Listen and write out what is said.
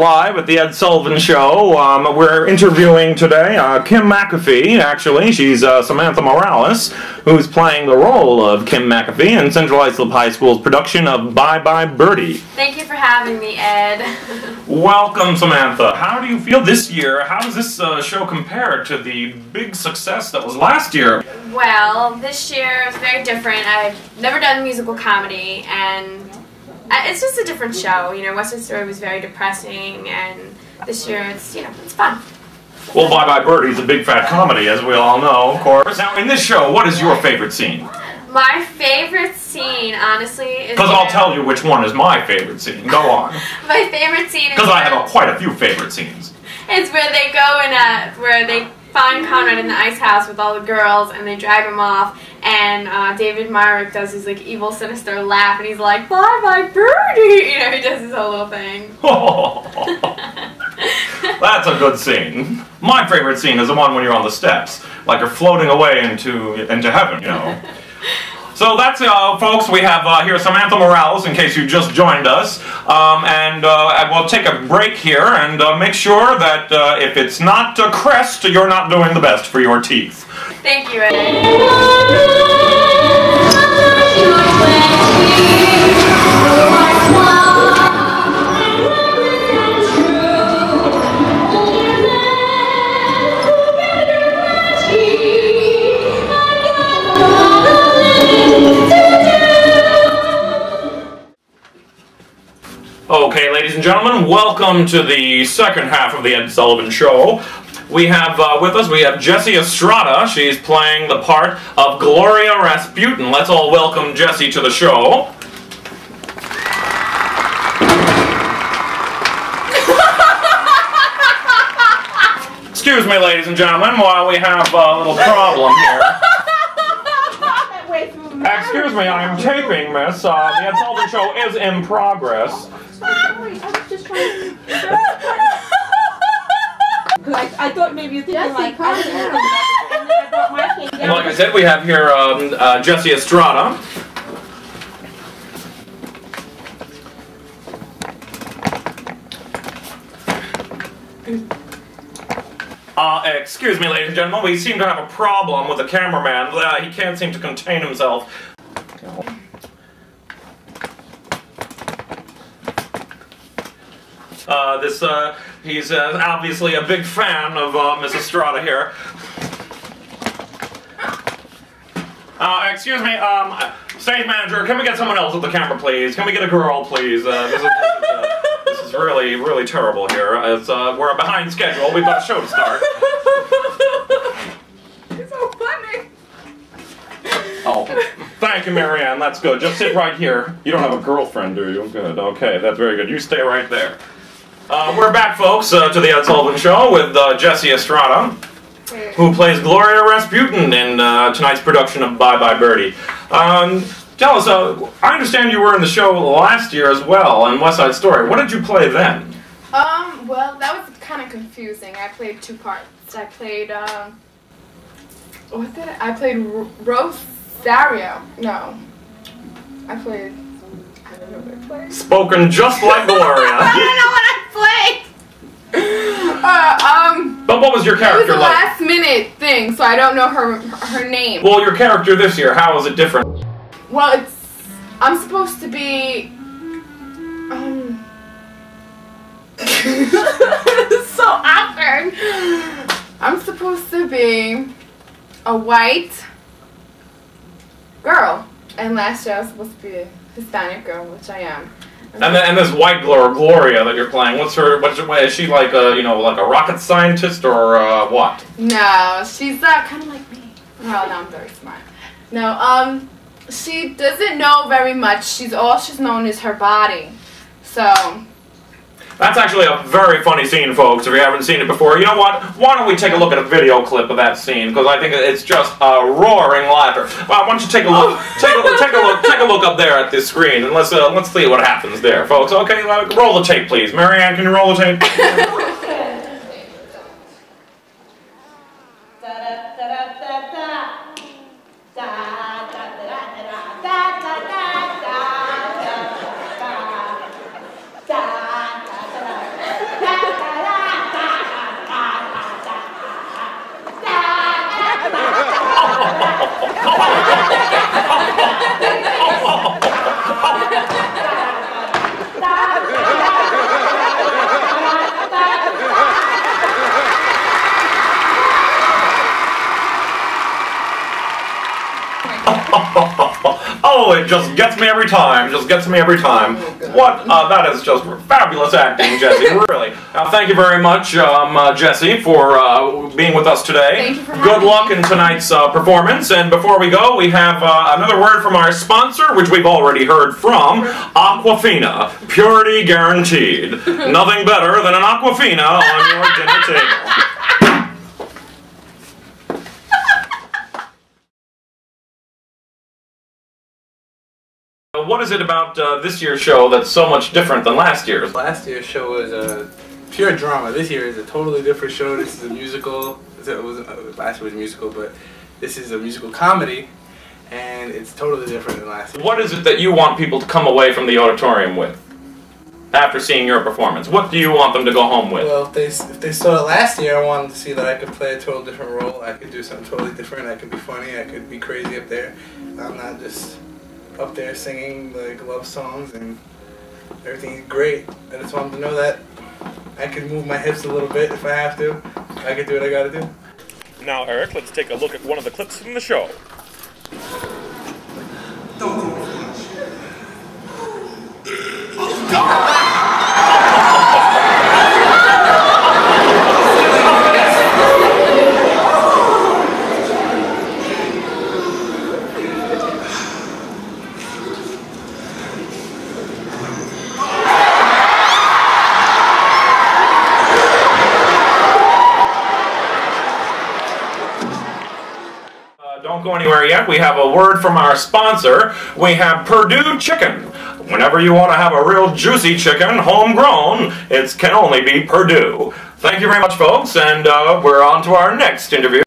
Live at the Ed Sullivan Show. We're interviewing today Kim McAfee, actually. She's Samantha Morales, who's playing the role of Kim McAfee in Central Islip High School's production of Bye Birdie. Thank you for having me, Ed. Welcome, Samantha. How do you feel this year? How does this show compare to the big success that was last year? Well, this year is very different. I've never done musical comedy, and it's just a different show. You know, West Side Story was very depressing, and this year it's, you know, it's fun. Well, Bye Birdie is a big fat comedy, as we all know, of course. Now, in this show, what is your favorite scene? My favorite scene, honestly, is... Because I'll tell you which one is my favorite scene. Go on. My favorite scene is... Because I have quite a few favorite scenes. It's where they go and, where they find Conrad in the ice house with all the girls, and they drag him off, and David Myrick does his, like, evil, sinister laugh, and he's like, "Bye Birdie!" You know, he does his whole little thing. That's a good scene. My favorite scene is the one when you're on the steps, like you're floating away into heaven, you know. So that's, folks, we have here Samantha Morales, in case you just joined us, and we'll take a break here and make sure that if it's not Crest, you're not doing the best for your teeth. Thank you, Ed. Okay, ladies and gentlemen, welcome to the second half of the Ed Sullivan Show. We have with us, we have Jessie Estrada. She's playing the part of Gloria Rasputin. Let's all welcome Jessie to the show. Excuse me, ladies and gentlemen, while we have a little problem here. Excuse me, I'm taping, miss. The Ed Sullivan Show is in progress. Sorry, I was just trying to... I thought maybe you think like... Like I said, we have here Jessie Estrada. Excuse me, ladies and gentlemen, we seem to have a problem with the cameraman. He can't seem to contain himself. He's obviously a big fan of Miss Estrada here. Excuse me, stage manager, can we get someone else with the camera, please? Can we get a girl, please? This is really, really terrible here. We're behind schedule. We've got a show to start. It's so funny. Oh, thank you, Marianne. That's good. Just sit right here. You don't have a girlfriend, do you? Good. Okay, that's very good. You stay right there. We're back, folks, to the Ed Sullivan Show with Jessie Estrada, who plays Gloria Rasputin in tonight's production of Bye Birdie. Tell us, I understand you were in the show last year as well, in West Side Story. What did you play then? Well, that was kind of confusing. I played two parts. I played, what did I played Rosario. No. I don't know what I played. Spoken just like Gloria. I don't know what I played! But what was your character like? It was a like? last minute thing, so I don't know her name. Well, your character this year, how is it different? Well, I'm supposed to be, it's so awkward. I'm supposed to be a white girl, and last year I was supposed to be a Hispanic girl, which I am. And this white girl, Gloria, that you're playing, what's her way? Is she like a, you know, like a rocket scientist or what? No, she's kind of like me. Well, no, I'm very smart. No, she doesn't know very much. All she's known is her body. So that's actually a very funny scene, folks, if you haven't seen it before. You know what? Why don't we take a look at a video clip of that scene, because I think it's just a roaring laughter. Well, why don't you take a look, take a look up there at this screen, and let's see what happens there, folks. Okay, roll the tape, please. Marianne, can you roll the tape? Oh, it just gets me every time. Just gets me every time. What? That is just fabulous acting, Jesse. Really. Thank you very much, Jesse, for being with us today. Thank you for having Good luck in tonight's performance. And before we go, we have another word from our sponsor, which we've already heard from, Aquafina. Purity guaranteed. Nothing better than an Aquafina on your dinner table. What is it about this year's show that's so much different than last year's? Last year's show was pure drama. This year is a totally different show. This is a musical. Last year was a musical, but this is a musical comedy, and it's totally different than last year. What is it that you want people to come away from the auditorium with after seeing your performance? What do you want them to go home with? Well, if they saw it last year, I wanted to see that I could play a totally different role. I could do something totally different. I could be funny. I could be crazy up there. I'm not just up there singing like love songs and everything's great. I just want them to know that I can move my hips a little bit if I have to. I can do what I gotta do. Now, Eric, let's take a look at one of the clips from the show. Don't go anywhere yet. We have a word from our sponsor. We have Purdue Chicken. Whenever you want to have a real juicy chicken, homegrown, it can only be Purdue. Thank you very much, folks, and we're on to our next interview.